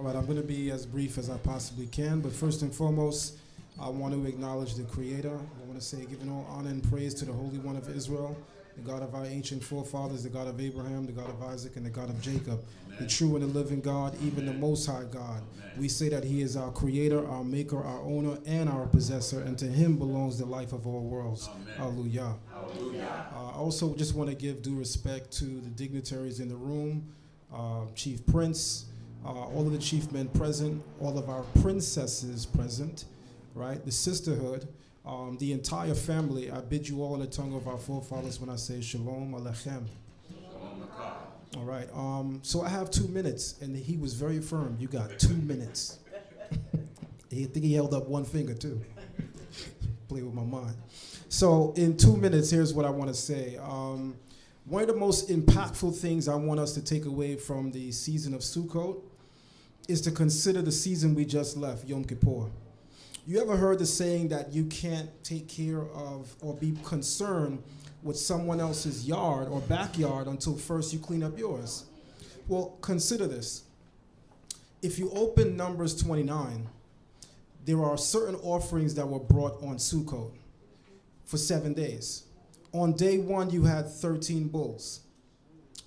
All right, I'm going to be as brief as I possibly can, but first and foremost, I want to acknowledge the Creator. I want to say, giving all honor and praise to the Holy One of Israel, the God of our ancient forefathers, the God of Abraham, the God of Isaac, and the God of Jacob, the true and the living God, even the Most High God. We say that He is our Creator, our Maker, our Owner, and our Possessor, and to Him belongs the life of all worlds. Hallelujah. I also just want to give due respect to the dignitaries in the room, Chief Prince, all of the chief men present, all of our princesses present, right? The sisterhood, the entire family. I bid you all in the tongue of our forefathers when I say Shalom Aleichem. All right. So I have 2 minutes, and he was very firm. You got 2 minutes. I think he held up one finger too. Play with my mind. So in 2 minutes, here's what I want to say. One of the most impactful things I want us to take away from the season of Sukkot is to consider the season we just left, Yom Kippur. You ever heard the saying that you can't take care of or be concerned with someone else's yard or backyard until first you clean up yours? Well, consider this. If you open Numbers 29, there are certain offerings that were brought on Sukkot for 7 days. On day 1, you had 13 bulls.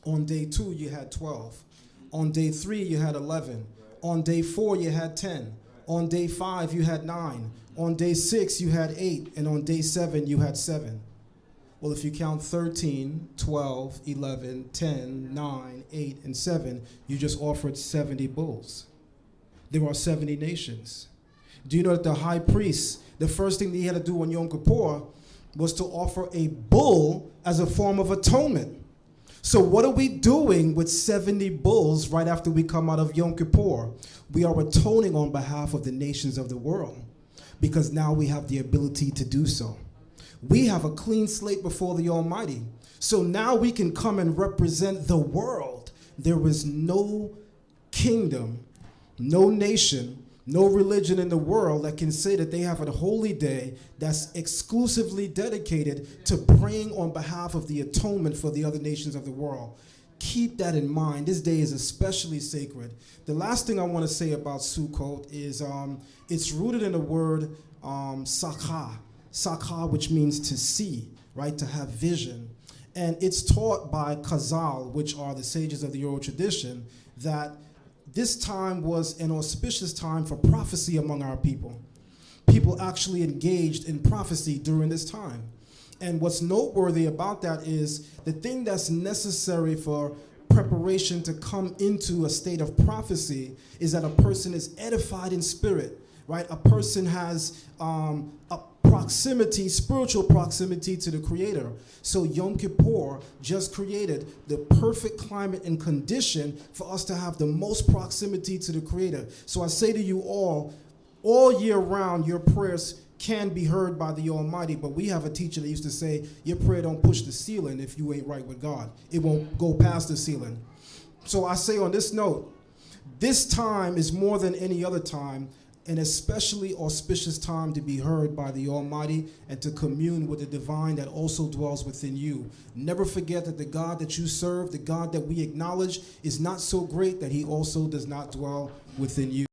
On day 2, you had 12. On day 3, you had 11. On day 4, you had 10. On day 5, you had 9. On day 6, you had 8. And on day 7, you had 7. Well, if you count 13, 12, 11, 10, 9, 8, and 7, you just offered 70 bulls. There are 70 nations. Do you know that the high priest, the first thing that he had to do on Yom Kippur was to offer a bull as a form of atonement? So what are we doing with 70 bulls right after we come out of Yom Kippur? We are atoning on behalf of the nations of the world because now we have the ability to do so. We have a clean slate before the Almighty. So now we can come and represent the world. There is no kingdom, no nation, no religion in the world that can say that they have a holy day that's exclusively dedicated to praying on behalf of the atonement for the other nations of the world. Keep that in mind. This day is especially sacred. The last thing I want to say about Sukkot is it's rooted in the word sakha. Sakha, which means to see, right, to have vision. And it's taught by Chazal, which are the sages of the oral tradition, that this time was an auspicious time for prophecy among our people. People actually engaged in prophecy during this time. And what's noteworthy about that is the thing that's necessary for preparation to come into a state of prophecy is that a person is edified in spirit, right? A person has a proximity, spiritual proximity to the Creator. So Yom Kippur just created the perfect climate and condition for us to have the most proximity to the Creator. So I say to you all year round, your prayers can be heard by the Almighty, but we have a teacher that used to say, your prayer don't push the ceiling if you ain't right with God. It won't go past the ceiling. So I say on this note, this time is more than any other time an especially auspicious time to be heard by the Almighty and to commune with the divine that also dwells within you. Never forget that the God that you serve, the God that we acknowledge, is not so great that He also does not dwell within you.